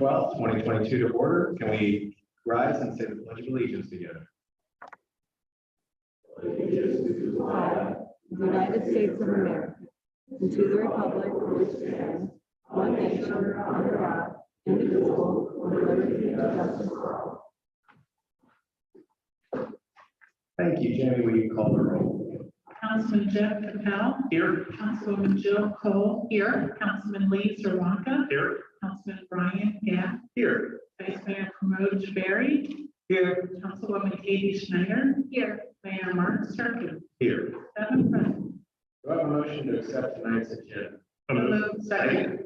12th, 2022 to order. Can we rise and say the Pledge of Allegiance together? Allegiance to the flag of the United States of America, and to the republic for which it stands, one nation, under God, indivisible, with liberty and justice for all. Thank you, Jamie. Will you call the roll? Councilman Jeff Capel. Here. Councilwoman Jill Cole. Here. Councilman Lee Cervanka. Here. Councilman Brian Gatt. Here. Vice Mayor Pramod Berry. Here. Councilwoman Katie Schneider. Here. Mayor Mark Serkin. Here. 7 present. Do I have a motion to accept tonight's agenda? Second.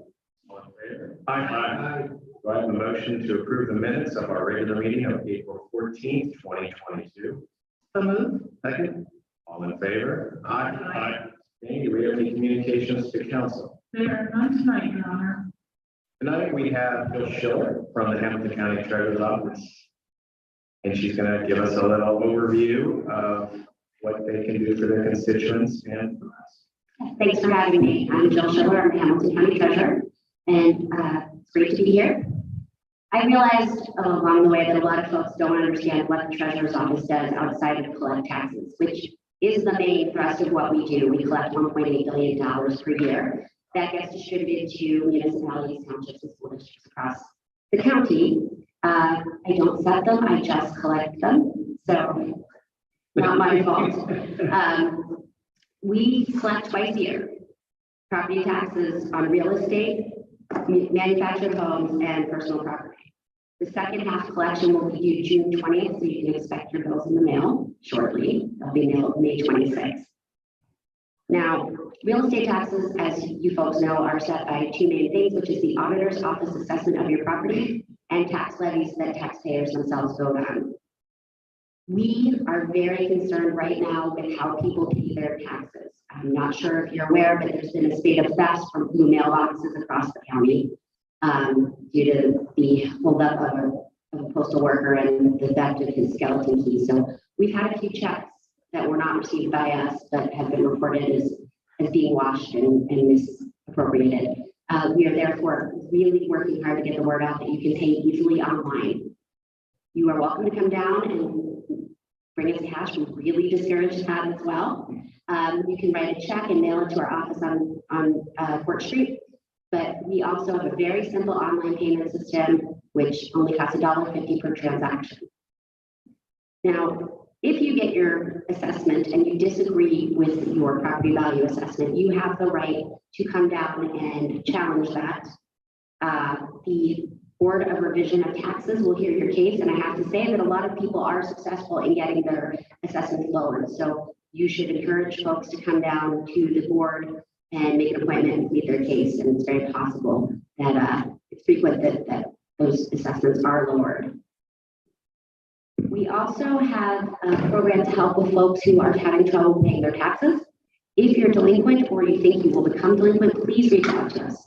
All in favor? Aye. Do I have a motion to approve the minutes of our regular meeting of April 14th, 2022? So moved. Second. All in favor? Aye. Okay, do we have any communications to council? There are none tonight, Your Honor. Tonight we have Bill Schiller from the Hamilton County Treasurer's Office. And she's going to give us a little overview of what they can do for their constituents and for us. Thanks for having me. I'm Jill Schiller. I'm the Hamilton County Treasurer, and it's great to be here. I realized along the way that a lot of folks don't understand what the Treasurer's Office does outside of collect taxes, which is the main thrust of what we do. We collect $1.8 billion per year. That gets distributed to municipalities, townships, and school districts across the county. I don't set them, I just collect them. So not my fault. We collect twice a year. Property taxes on real estate, manufactured homes, and personal property. The second half collection will be due June 20th, so you can expect your bills in the mail shortly. They'll be mailed May 26th. Now, real estate taxes, as you folks know, are set by two main things, which is the auditor's office assessment of your property and tax levies that taxpayers themselves vote on. We are very concerned right now with how people pay their taxes. I'm not sure if you're aware, but there's been a spate of thefts from blue mailboxes across the county due to the holdup of a postal worker and the theft of his skeleton key. So we've had a few checks that were not received by us, but have been reported as being washed and misappropriated. We are therefore really working hard to get the word out that you can pay easily online. You are welcome to come down and bring us cash. We really discourage that as well. You can write a check and mail it to our office on Court Street. But we also have a very simple online payment system, which only costs $1.50 per transaction. Now, if you get your assessment and you disagree with your property value assessment, you have the right to come down and challenge that. The Board of Revision of Taxes will hear your case, and I have to say that a lot of people are successful in getting their assessments lowered. So you should encourage folks to come down to the board and make an appointment and meet their case. And it's very possible that it's frequent that those assessments are lowered. We also have a program to help with folks who are having trouble paying their taxes. If you're delinquent or you think you will become delinquent, please reach out to us.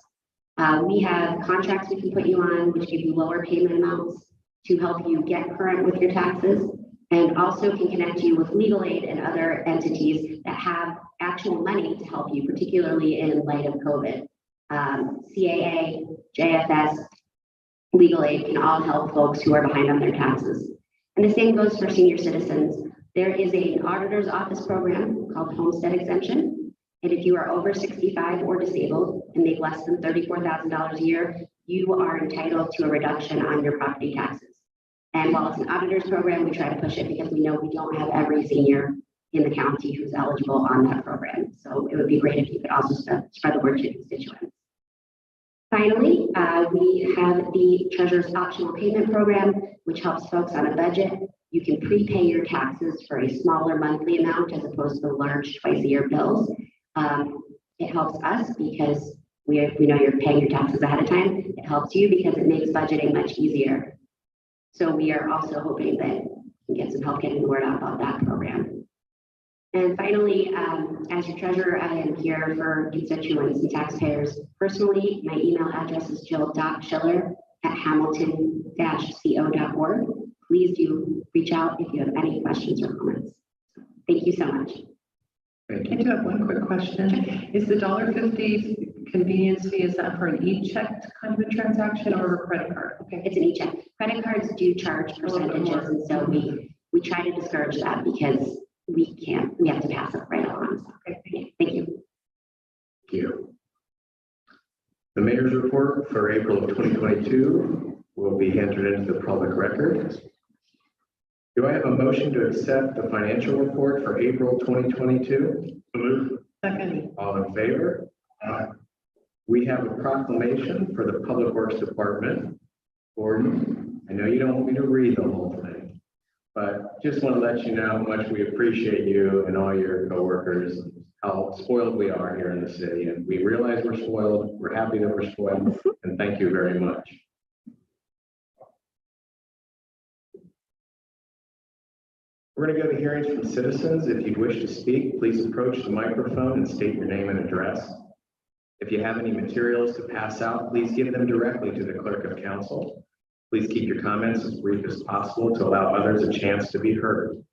We have contracts we can put you on, which give you lower payment amounts to help you get current with your taxes, and also can connect you with legal aid and other entities that have actual money to help you, particularly in light of COVID. CAA, JFS, legal aid can all help folks who are behind on their taxes. And the same goes for senior citizens. There is an auditor's office program called Homestead Exemption. And if you are over 65 or disabled and make less than $34,000 a year, you are entitled to a reduction on your property taxes. And while it's an auditor's program, we try to push it because we know we don't have every senior in the county who's eligible on that program. So it would be great if you could also spread the word to constituents. Finally, we have the Treasurer's Optional Payment Program, which helps folks on a budget. You can prepay your taxes for a smaller monthly amount as opposed to the large twice-a-year bills. It helps us because we know you're paying your taxes ahead of time. It helps you because it makes budgeting much easier. So we are also hoping that we can get some help getting the word out about that program. And finally, as your treasurer, I am here for constituents and taxpayers. Personally, my email address is jill.schiller@hamilton-co.org. Please do reach out if you have any questions or comments. Thank you so much. I do have one quick question. Is the $1.50 convenience fee, is that for an e-check kind of a transaction or a credit card? Okay. It's an e-check. Credit cards do charge percentages, and so we try to discourage that because we have to pass it right along. So, Okay, thank you. thank you. Thank you. The mayor's report for April of 2022 will be entered into the public record. Do I have a motion to accept the financial report for April 2022? Move. Second. All in favor? We have a proclamation for the Public Works Department. Gordon, I know you don't want me to read the whole thing, but just want to let you know how much we appreciate you and all your coworkers, and how spoiled we are here in the city. And we realize we're spoiled. We're happy that we're spoiled, and thank you very much. We're going to go to hearings from citizens. If you'd wish to speak, please approach the microphone and state your name and address. If you have any materials to pass out, please give them directly to the clerk of council. Please keep your comments as brief as possible to allow others a chance to be heard.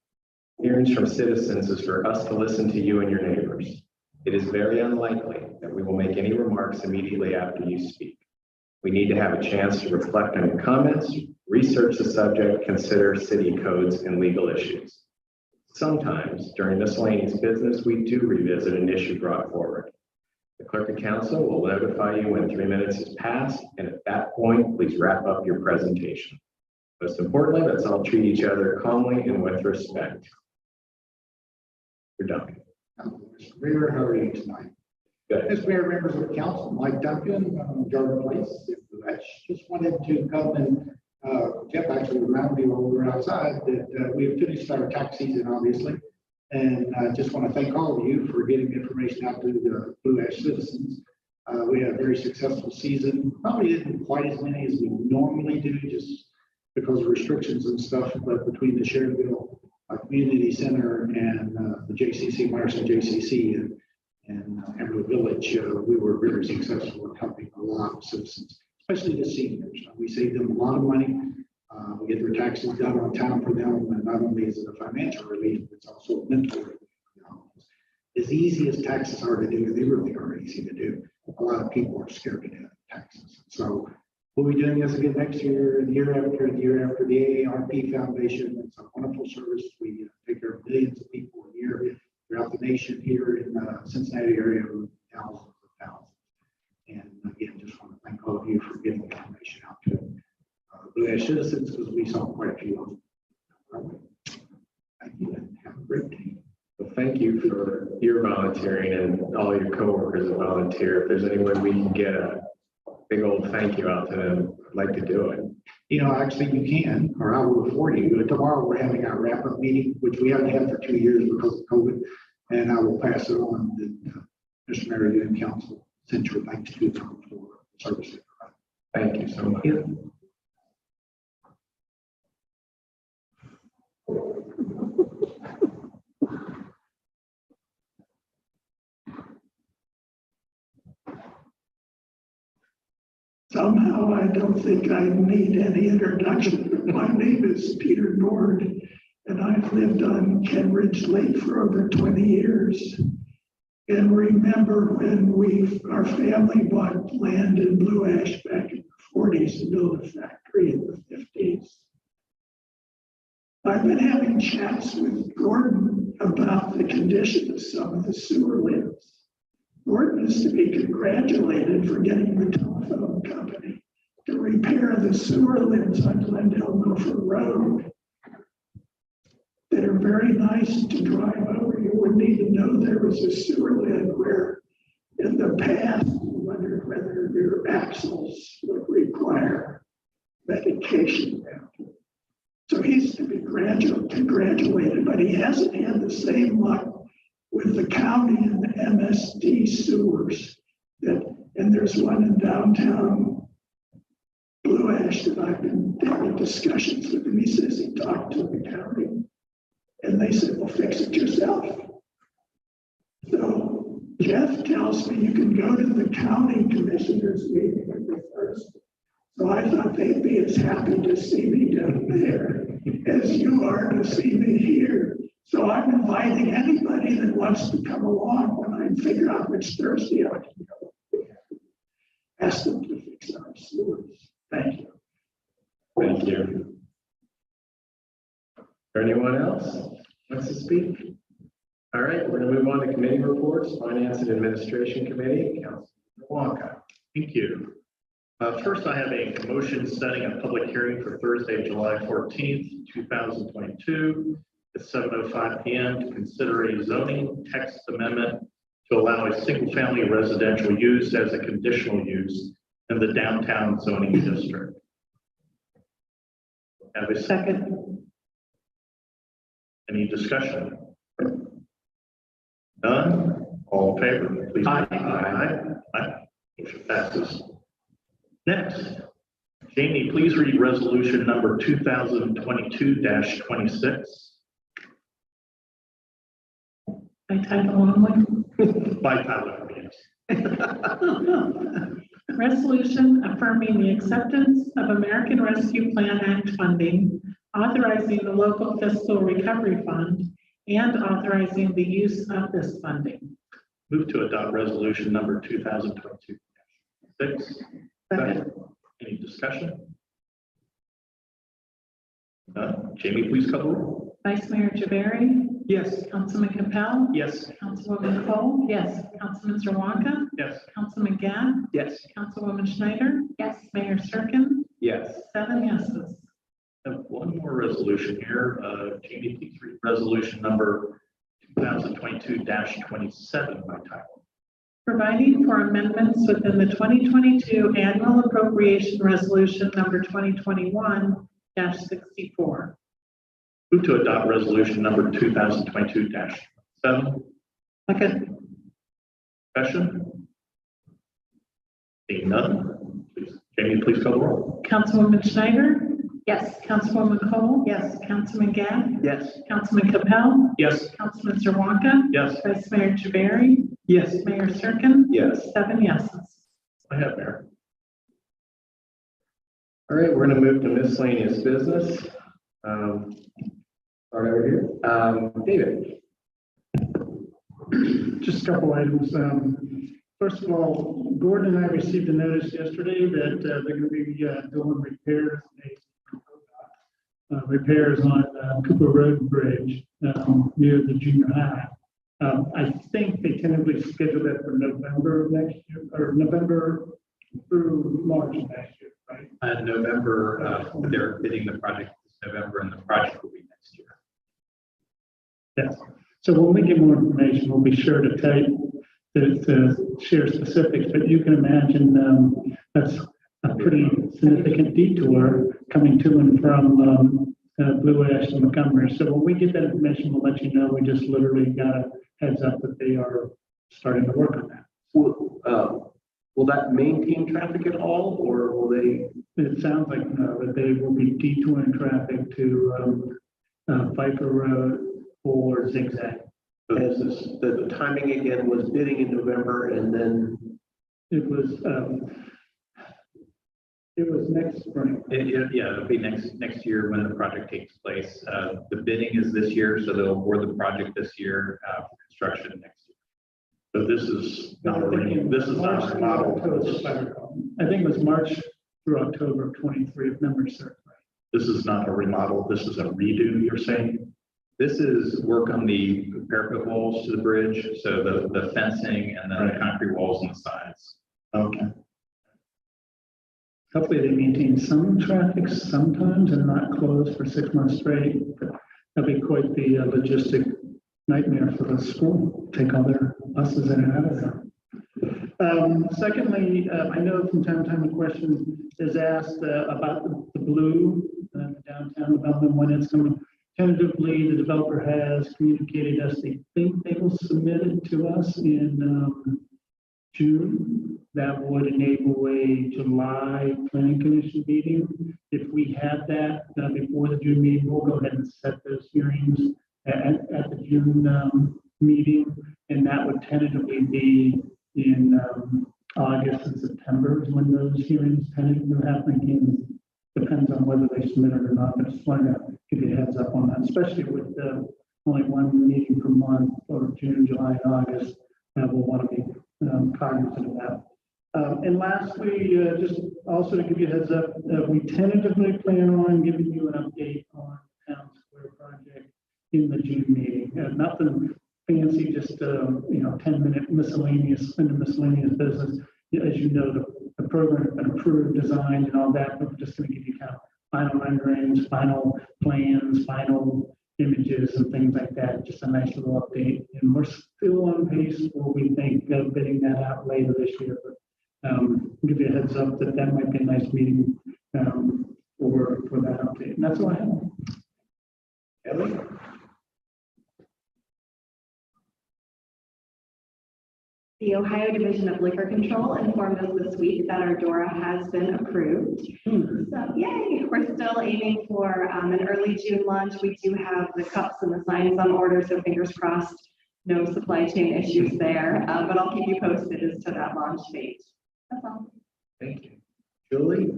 Hearings from citizens is for us to listen to you and your neighbors. It is very unlikely that we will make any remarks immediately after you speak. We need to have a chance to reflect on your comments, research the subject, consider city codes and legal issues. Sometimes during miscellaneous business, we do revisit an issue brought forward. The clerk of council will notify you when 3 minutes has passed, and at that point, please wrap up your presentation. Most importantly, let's all treat each other calmly and with respect. You're done. Mr. Mayor, how are you tonight? Good. Mr. Mayor, members of the council, Mike Duncan, Jordan Place. I just wanted to come and Jeff actually reminded me while we were outside that we have finished our tax season, obviously. And I just want to thank all of you for getting information out to the Blue Ash citizens. We had a very successful season. Probably didn't quite as many as we normally do, just because of restrictions and stuff. But between the Sherrville Community Center and the JCC, Myerson JCC, and Emerald Village, we were very successful in helping a lot of citizens, especially the seniors. We saved them a lot of money. We get their taxes done on time for them, and not only is it a financial relief, it's also a mental relief. As easy as taxes are to do, they really are easy to do. A lot of people are scared to do taxes. So we'll be doing this again next year, and the year after, and the year after. The AARP Foundation, it's a wonderful service. We take care of millions of people a year throughout the nation. Here in the Cincinnati area, thousands of thousands. And again, just want to thank all of you for getting the information out to Blue Ash citizens, because we saw quite a few of them. Thank you, and have a great day. Well, thank you for your volunteering and all your coworkers that volunteer. If there's any way we can get a big old thank you out to them, I'd like to do it. You know, actually you can, or I will for you. Tomorrow we're having our wrap-up meeting, which we haven't had for 2 years because of COVID, and I will pass it on that Mr. Mayor, you and council send your thanks to them for the service. Thank you so much. Somehow, I don't think I need any introduction. My name is Peter Nord, and I've lived on Kenridge Lake for over 20 years. And remember when our family bought land in Blue Ash back in the 40s and built a factory in the 50s. I've been having chats with Gordon about the condition of some of the sewer lids. Gordon is to be congratulated for getting the telephone company to repair the sewer lids on Glendale Milford Road. That are very nice to drive over. You wouldn't even know there was a sewer lid where in the past you wondered whether your axles would require medication. So he's to be congratulated, but he hasn't had the same luck with the county and the MSD sewers. And there's one in downtown Blue Ash that I've been having discussions with him. He says he talked to the county and they said, well, fix it yourself. So Jeff tells me you can go to the county commissioners meeting every Thursday. So I thought they'd be as happy to see me down there as you are to see me here. So I'm inviting anybody that wants to come along when I figure out which Thursday I can go. ask them to fix our sewers. Thank you. Thank you. Is there anyone else wants to speak? All right, we're gonna move on to committee reports, Finance and Administration Committee, Councilman Wonka. Thank you. First, I have a motion setting a public hearing for Thursday, July 14th, 2022 at 7:05 p.m. to consider a zoning text amendment to allow a single-family residential use as a conditional use in the downtown zoning district. Have a second? Any discussion? None? All in favor, please. Aye. Motion passes. Next, Jamie, please read resolution number 2022-26. By title only. By title, yes. Resolution affirming the acceptance of American Rescue Plan Act funding, authorizing the local fiscal recovery fund, and authorizing the use of this funding. Move to adopt resolution number 2022-6. Second. Any discussion? Jamie, please call the roll. Vice Mayor Javari, Yes. Councilman Capell, Yes. Councilwoman Cole, yes, Councilman Zerwanka, Yes. Councilman Gath, Yes. Councilwoman Schneider, Yes. Mayor Serkin, Yes. 7 yeses. I have one more resolution here. Jamie, please read resolution number 2022-27 by title. Providing for amendments within the 2022 annual appropriation resolution number 2021-64. Move to adopt resolution number 2022-7. Second. Discussion? Seeing none, please, Jamie, please call the roll. Councilwoman Schneider, Yes. Councilwoman Cole, yes, Councilman Gath, Yes. Councilman Capell, Yes. Councilman Zerwanka, Yes. Vice Mayor Javari, Yes. Mayor Serkin, Yes. 7 yeses. I have there. All right, we're gonna move to miscellaneous business. Start over here. David. Just a couple items. First of all, Gordon and I received a notice yesterday that they're going to be doing repairs on Cooper Road Bridge near the junior high. I think they tentatively scheduled that for November of next year, or November through March of next year, right? November, they're bidding the project this November and the project will be next year. Yes. So when we get more information, we'll be sure to tell you, to share specifics, but you can imagine that's a pretty significant detour coming to and from Blue Ash and Montgomery. So when we get that information, we'll let you know. We just literally got a heads up that they are starting to work on that. Will that maintain traffic at all, or will they? It sounds like that they will be detouring traffic to Viper Road or Zigzag. As the timing again was bidding in November, and then It was next spring. Yeah, it'll be next year when the project takes place. The bidding is this year, so they'll award the project this year, for construction next year. So this is not a model. I think it was March through October of 23, if memory serves right. This is not a remodel. This is a redo, you're saying? This is work on the parapet walls to the bridge, so the fencing and then the concrete walls on the sides. Okay. Hopefully they maintain some traffic sometimes and not close for 6 months straight. But that'll be quite the logistic nightmare for the school. Take all their buses in and out of there. Secondly, I know from time to time a question is asked about the blue downtown development when it's coming. Tentatively, the developer has communicated us, they think they will submit it to us in June. That would enable a July planning commission meeting. If we have that before the June meeting, we'll go ahead and set those hearings at the June meeting. And that would tentatively be in August and September is when those hearings tentatively are happening. Again, depends on whether they submit it or not, but just wanted to give you a heads up on that, especially with only one meeting per month for June, July, and August. We'll want to be cognizant of that. And lastly, just also to give you a heads up, we tentatively plan on giving you an update on Town Square project in the June meeting. Nothing fancy, just, 10-minute miscellaneous business. As you know, the program has been approved, designed and all that, but we're just going to give you kind of final renderings, final plans, final images and things like that. Just a nice little update. And we're still on pace for, we think, bidding that out later this year. But give you a heads up that might be a nice meeting for that update. And that's all I have. Ellie? The Ohio Division of Liquor Control informed us this week that our DORA has been approved. So yay, we're still aiming for an early June launch. We do have the cups and the signs on order, so fingers crossed, no supply chain issues there. But I'll keep you posted as to that launch date. That's all. Thank you. Julie?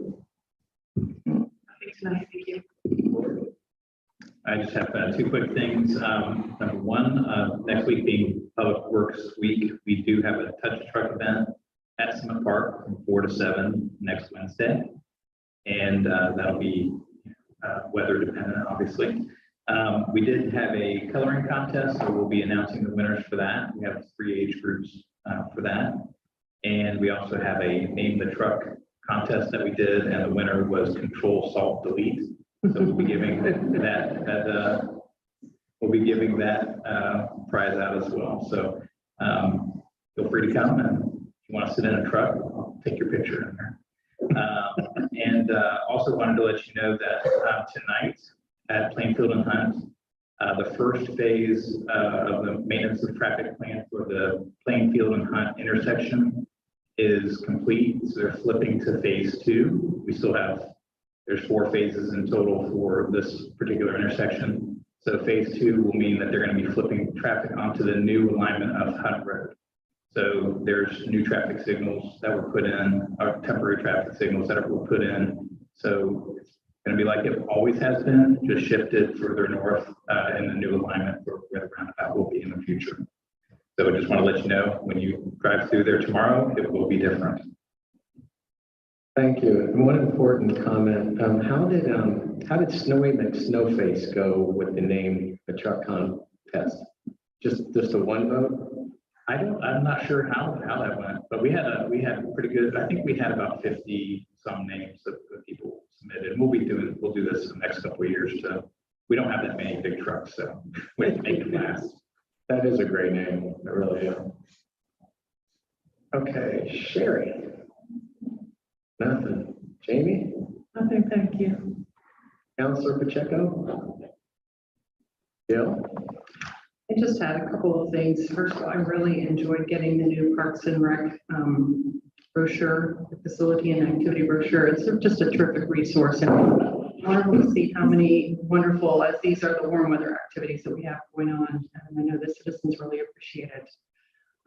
Thanks, tonight. Thank you. I just have two quick things. Number one, next week being Public Works Week, we do have a touch truck event at Summit Park from 4 to 7 next Wednesday. And that'll be weather dependent, obviously. We did have a coloring contest, so we'll be announcing the winners for that. We have 3 age groups for that. And we also have a Name the Truck contest that we did, and the winner was Control Salt Delete. So we'll be giving that prize out as well. So feel free to come, and if you want to sit in a truck, I'll take your picture in there. And also wanted to let you know that tonight at Plainfield and Hunt, the first phase of the maintenance of traffic plan for the Plainfield and Hunt intersection is complete. So they're flipping to phase 2. We still have, there's 4 phases in total for this particular intersection. So phase 2 will mean that they're going to be flipping traffic onto the new alignment of Hunt Road. So there's new traffic signals that were put in, or temporary traffic signals that were put in. So it's going to be like it always has been, just shifted further north in the new alignment for where the roundabout will be in the future. So I just want to let you know, when you drive through there tomorrow, it will be different. Thank you. And one important comment, how did Snowy McSnowface go with the name the truck contest? Just a one vote? I'm not sure how that went, but we had pretty good, I think we had about 50 some names that people submitted. And we'll do this in the next couple of years we don't have that many big trucks, so we have to make it last. That is a great name. It really is. Okay, Sherry. Nothing. Jamie? Nothing, thank you. Counselor Pacheco? Jill? I just had a couple of things. First of all, I really enjoyed getting the new Parks and Rec brochure, the facility and activity brochure. It's just a terrific resource, and wonderful to see how many wonderful, as these are the warm weather activities that we have going on. And I know the citizens really appreciate it.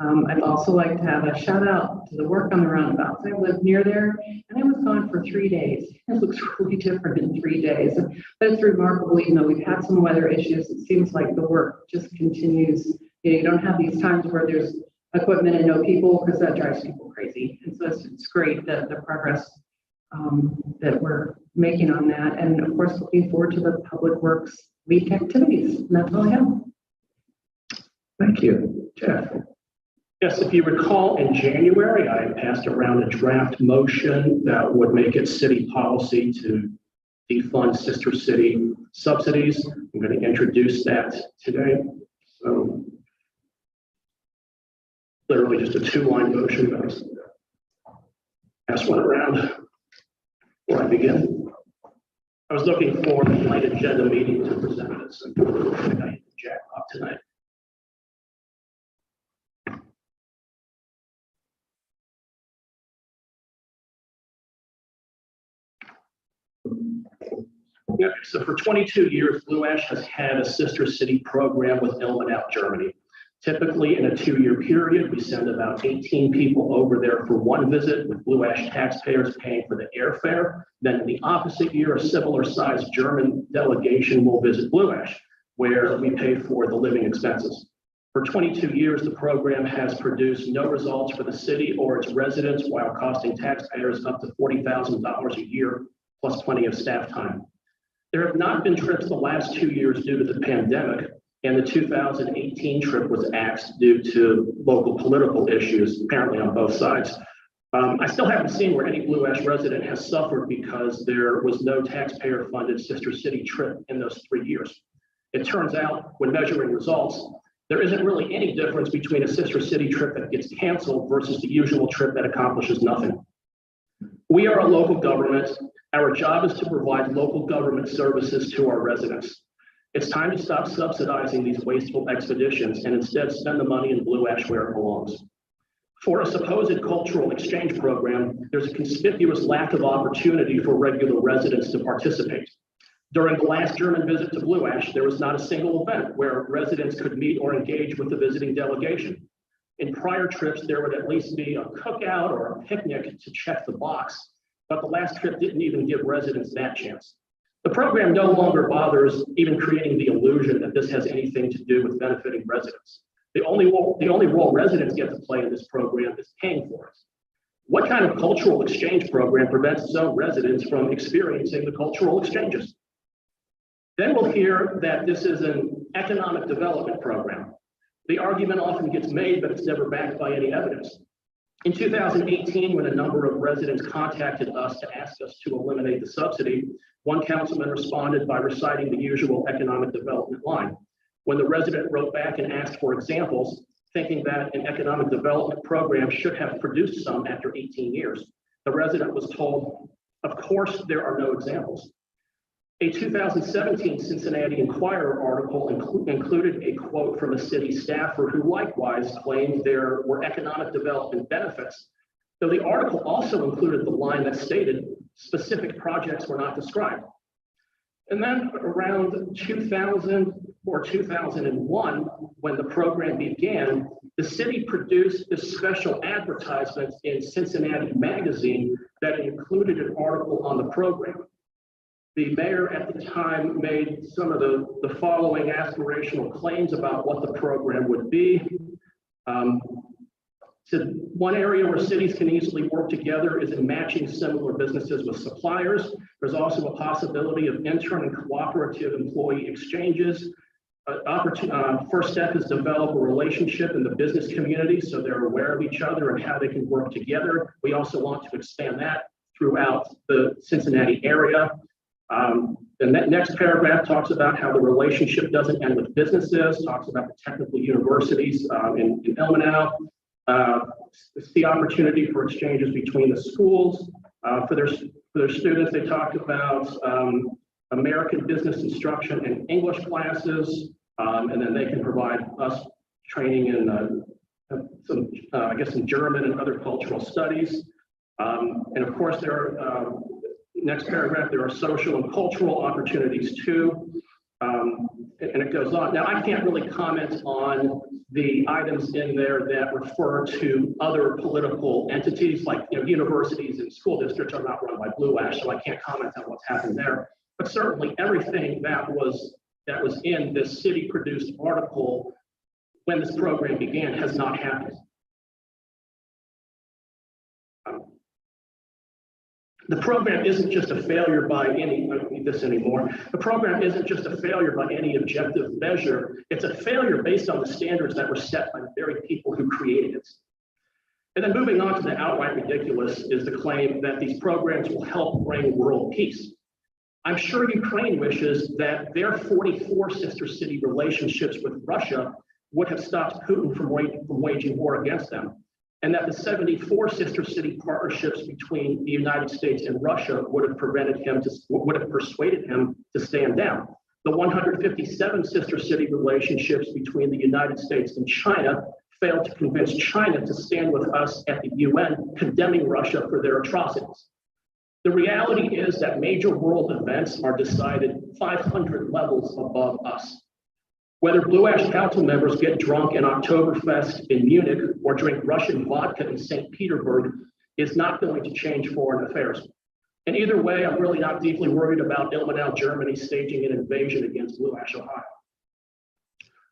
I'd also like to have a shout out to the work on the roundabouts. I live near there, and I was gone for 3 days. It looks really different in 3 days, but it's remarkable. You know, we've had some weather issues. It seems like the work just continues. You don't have these times where there's equipment and no people, because that drives people crazy. And so it's great that the progress that we're making on that. And of course, looking forward to the Public Works Week activities. And that's all I have. Thank you. Jeff? Yes, if you recall, in January, I passed around a draft motion that would make it city policy to defund sister city subsidies. I'm going to introduce that today. So literally just a 2-line motion, but I'll pass one around before I begin. I was looking for the night agenda meeting to present this, and I think I hit the jackpot tonight. Okay, so for 22 years, Blue Ash has had a sister city program with Ilmenau, Germany. Typically, in a 2-year period, we send about 18 people over there for one visit, with Blue Ash taxpayers paying for the airfare. Then in the opposite year, a similar sized German delegation will visit Blue Ash, where we pay for the living expenses. For 22 years, the program has produced no results for the city or its residents while costing taxpayers up to $40,000 a year, plus plenty of staff time. There have not been trips the last 2 years due to the pandemic, and the 2018 trip was axed due to local political issues, apparently on both sides. I still haven't seen where any Blue Ash resident has suffered because there was no taxpayer-funded Sister City trip in those 3 years. It turns out, when measuring results, there isn't really any difference between a Sister City trip that gets canceled versus the usual trip that accomplishes nothing. We are a local government. Our job is to provide local government services to our residents. It's time to stop subsidizing these wasteful expeditions and instead spend the money in Blue Ash where it belongs. For a supposed cultural exchange program, there's a conspicuous lack of opportunity for regular residents to participate. During the last German visit to Blue Ash, there was not a single event where residents could meet or engage with the visiting delegation. In prior trips, there would at least be a cookout or a picnic to check the box, but the last trip didn't even give residents that chance. The program no longer bothers even creating the illusion that this has anything to do with benefiting residents. The only role residents get to play in this program is paying for it. What kind of cultural exchange program prevents its own residents from experiencing the cultural exchanges? Then we'll hear that this is an economic development program. The argument often gets made, but it's never backed by any evidence. In 2018, when a number of residents contacted us to ask us to eliminate the subsidy, one councilman responded by reciting the usual economic development line. When the resident wrote back and asked for examples, thinking that an economic development program should have produced some after 18 years, the resident was told, of course, there are no examples. A 2017 Cincinnati Enquirer article included a quote from a city staffer who likewise claimed there were economic development benefits, though the article also included the line that stated specific projects were not described. And then around 2000 or 2001, when the program began, the city produced this special advertisement in Cincinnati Magazine that included an article on the program. The mayor at the time made some of the following aspirational claims about what the program would be. So one area where cities can easily work together is in matching similar businesses with suppliers. There's also a possibility of intern and cooperative employee exchanges. First step is develop a relationship in the business community so they're aware of each other and how they can work together. We also want to expand that throughout the Cincinnati area. The next paragraph talks about how the relationship doesn't end with businesses, talks about the technical universities in Ilmenau. It's the opportunity for exchanges between the schools. For their students, they talked about American business instruction and English classes, and then they can provide us training in some German and other cultural studies. And of course, next paragraph, there are social and cultural opportunities too. And it goes on. Now, I can't really comment on the items in there that refer to other political entities, like universities and school districts are not run by Blue Ash, so I can't comment on what's happened there. But certainly everything that was in this city-produced article when this program began has not happened. The program isn't just a failure by any, I don't need this anymore. The program isn't just a failure by any objective measure. It's a failure based on the standards that were set by the very people who created it. And then moving on to the outright ridiculous is the claim that these programs will help bring world peace. I'm sure Ukraine wishes that their 44 sister city relationships with Russia would have stopped Putin from waging war against them, and that the 74 sister city partnerships between the United States and Russia would have persuaded him to stand down. The 157 sister city relationships between the United States and China failed to convince China to stand with us at the UN, condemning Russia for their atrocities. The reality is that major world events are decided 500 levels above us. Whether Blue Ash Council members get drunk in Oktoberfest in Munich or drink Russian vodka in St. Petersburg is not going to change foreign affairs. And either way, I'm really not deeply worried about Ilmenau, Germany staging an invasion against Blue Ash, Ohio.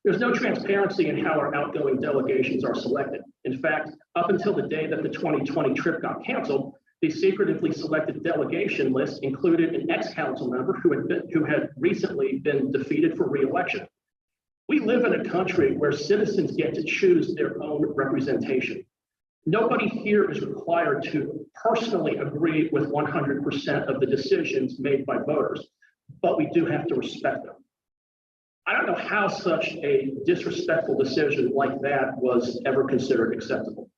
There's no transparency in how our outgoing delegations are selected. In fact, up until the day that the 2020 trip got canceled, the secretively selected delegation list included an ex-council member who had recently been defeated for re-election. We live in a country where citizens get to choose their own representation. Nobody here is required to personally agree with 100% of the decisions made by voters, but we do have to respect them. I don't know how such a disrespectful decision like that was ever considered acceptable.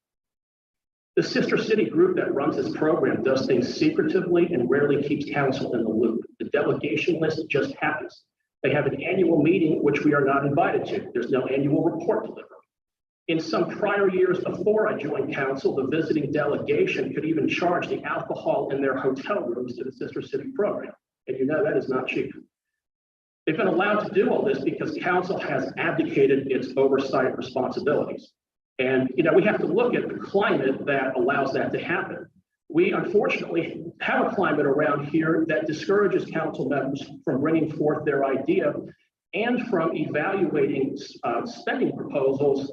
The sister city group that runs this program does things secretively and rarely keeps council in the loop. The delegation list just happens. They have an annual meeting, which we are not invited to. There's no annual report delivered. In some prior years before I joined council, the visiting delegation could even charge the alcohol in their hotel rooms to the sister city program. And you know that is not cheap. They've been allowed to do all this because council has abdicated its oversight responsibilities. And we have to look at the climate that allows that to happen. We unfortunately have a climate around here that discourages council members from bringing forth their idea and from evaluating spending proposals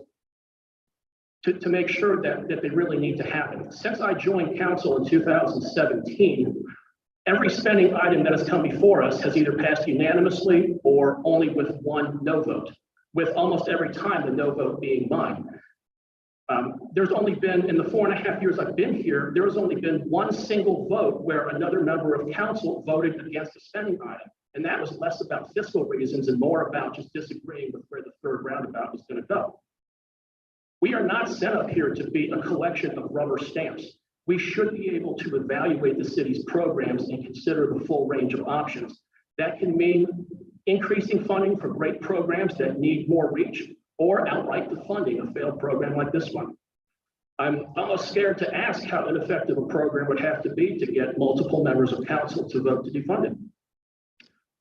to make sure that they really need to happen. Since I joined council in 2017, every spending item that has come before us has either passed unanimously or only with one no vote, with almost every time the no vote being mine. There's only been, in the 4.5 years I've been here, there has only been one single vote where another member of council voted against a spending item. And that was less about fiscal reasons and more about just disagreeing with where the third roundabout was going to go. We are not set up here to be a collection of rubber stamps. We should be able to evaluate the city's programs and consider the full range of options. That can mean increasing funding for great programs that need more reach, or outright defunding a failed program like this one. I'm almost scared to ask how ineffective a program would have to be to get multiple members of council to vote to defund it.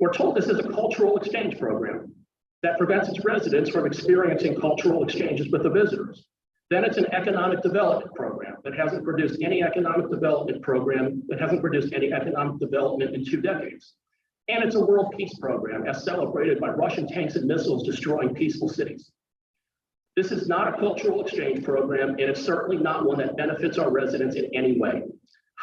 We're told this is a cultural exchange program that prevents its residents from experiencing cultural exchanges with the visitors. Then it's an economic development program that hasn't produced any economic development in 2 decades. And it's a world peace program as celebrated by Russian tanks and missiles destroying peaceful cities. This is not a cultural exchange program, and it's certainly not one that benefits our residents in any way.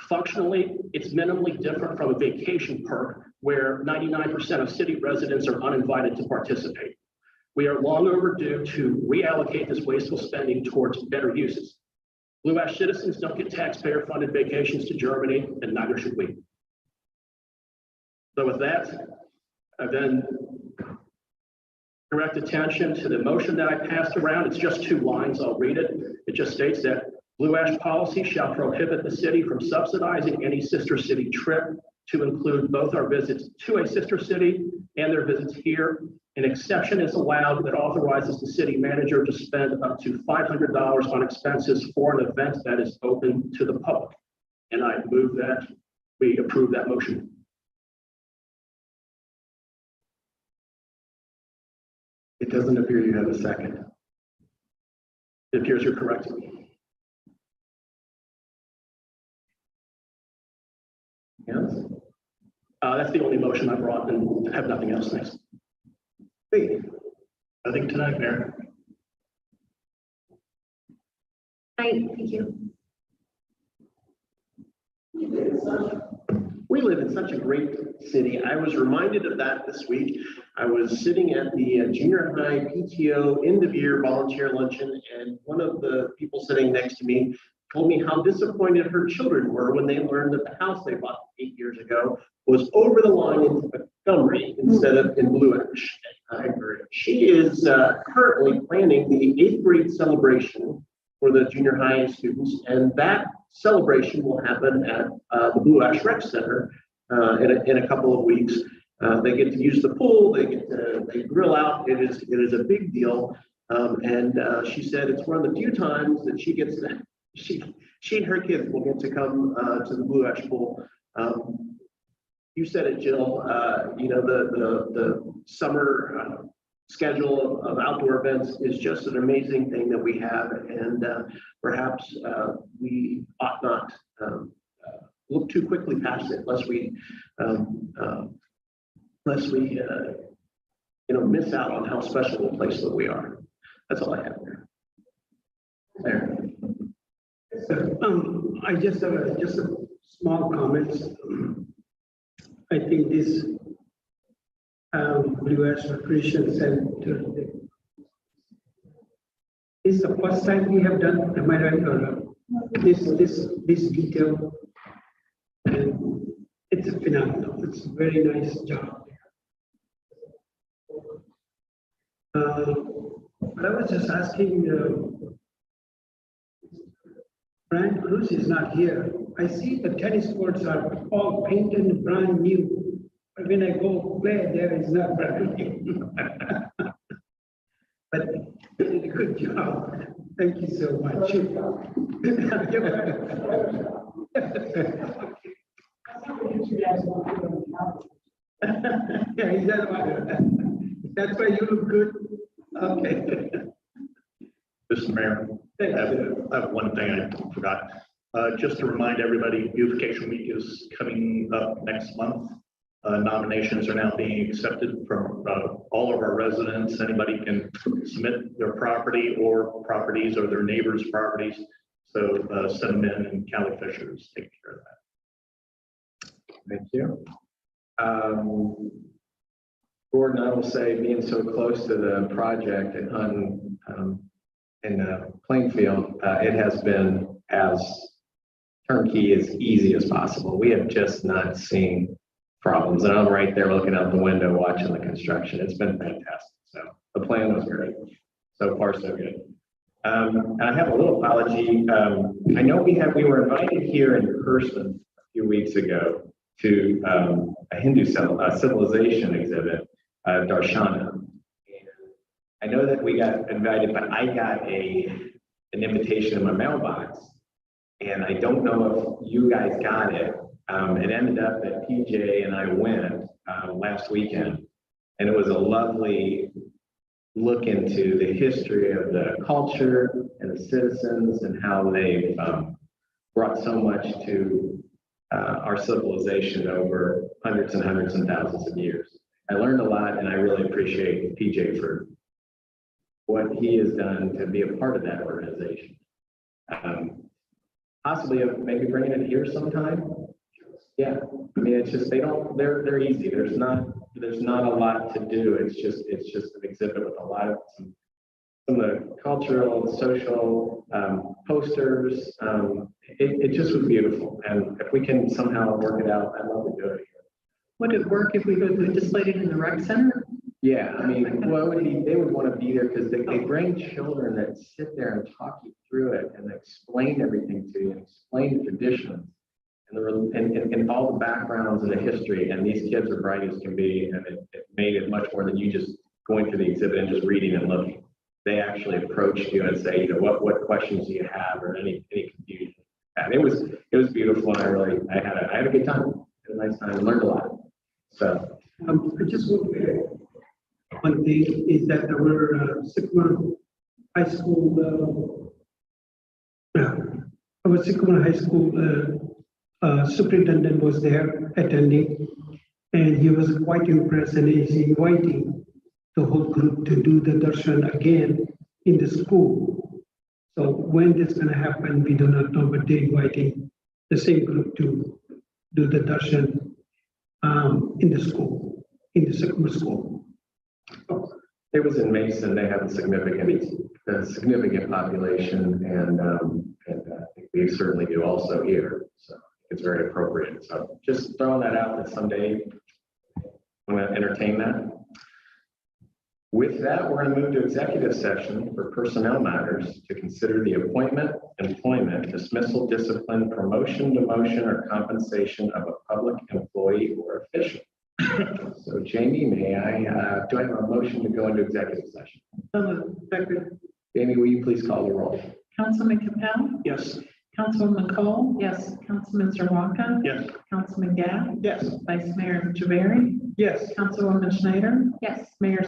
Functionally, it's minimally different from a vacation perk where 99% of city residents are uninvited to participate. We are long overdue to reallocate this wasteful spending towards better uses. Blue Ash citizens don't get taxpayer-funded vacations to Germany, and neither should we. So with that, I then direct attention to the motion that I passed around. It's just 2 lines. I'll read it. It just states that Blue Ash policy shall prohibit the city from subsidizing any sister city trip to include both our visits to a sister city and their visits here. An exception is allowed that authorizes the city manager to spend up to $500 on expenses for an event that is open to the public. And I move that we approve that motion. It doesn't appear you have a second. It appears you're correct. Yes? That's the only motion I brought and have nothing else. Thanks. Wait, Nothing tonight, Mayor. Thank you. We live in such a great city. I was reminded of that this week. I was sitting at the junior high PTO end of year volunteer luncheon, and one of the people sitting next to me told me how disappointed her children were when they learned that the house they bought 8 years ago was over the line in Montgomery instead of in Blue Ash. She is currently planning the 8th grade celebration for the junior high students, and that celebration will happen at the Blue Ash Rec Center in a couple of weeks. They get to use the pool, they grill out. It is a big deal, and she said it's one of the few times that she gets to, she and her kids will get to come to the Blue Ash pool. You said it, Jill. The summer schedule of outdoor events is just an amazing thing that we have, and perhaps we ought not look too quickly past it, lest we miss out on how special a place that we are. That's all I have there. There. I just have just a small comments. I think this Blue Ash Recreation Center is the first time we have done, am I right, or this detail? And it's phenomenal. It's a very nice job. But I was just asking, Brian Cruz is not here. I see the tennis courts are all painted brand new. But when I go play, there is not brand new. But you did a good job. Thank you so much. Yeah, is that right? That's why you look good. Okay. Mr. Mayor, I have one thing I forgot. Just to remind everybody, Beautification Week is coming up next month. Nominations are now being accepted from all of our residents. Anybody can submit their property or properties or their neighbors' properties. So send them in, and Callie Fisher is taking care of that. Thank you. Gordon, I will say, being so close to the project in Plainfield, it has been as turnkey, as easy as possible. We have just not seen problems, and I'm right there looking out the window watching the construction. It's been fantastic. So the plan was great. So far, so good. And I have a little apology. I know we were invited here in person a few weeks ago to a Hindu civilization exhibit, Darshana. And I know that we got invited, but I got an invitation in my mailbox, and I don't know if you guys got it. It ended up that PJ and I went last weekend, and it was a lovely look into the history of the culture and the citizens and how they've brought so much to our civilization over hundreds and hundreds and thousands of years. I learned a lot, and I really appreciate PJ for what he has done to be a part of that organization. Possibly maybe bringing it here sometime. Yeah, I mean, it's just, they're easy. There's not a lot to do. It's just an exhibit with a lot of some of the cultural, social posters. It just was beautiful. And if we can somehow work it out, I'd love to do it here. Would it work if we displayed it in the rec center? Yeah, I mean, well, they would want to be there because they bring children that sit there and talk you through it and explain everything to you and explain the traditions and all the backgrounds and the history. And these kids are bright as can be, and it made it much more than you just going through the exhibit and just reading and looking. They actually approached you and say, what questions do you have, or any confusion. And it was beautiful, and I had a good time. Had a nice time. I learned a lot. So I just want to one thing is that our Sycamore High School, our Sycamore High School superintendent was there attending, and he was quite impressed, and he's inviting the whole group to do the darshan again in the school. So when this is going to happen, we do not know, but they're inviting the same group to do the darshan in the school, in the Sycamore school. it was in Mason. They have a significant population, and I think we certainly do also here. So it's very appropriate. So just throwing that out that someday I'm going to entertain that. With that, we're going to move to executive session for personnel matters to consider the appointment, employment, dismissal, discipline, promotion, demotion, or compensation of a public employee or official. So Jamie, do I have a motion to go into executive session? Jamie, will you please call the roll? Councilman Capel? Yes. Councilwoman Cole? Yes. Councilman Zerwanka? Yes. Councilman Gath? Yes. Vice Mayor Javari? Yes. Councilwoman Schneider? Yes. Mayor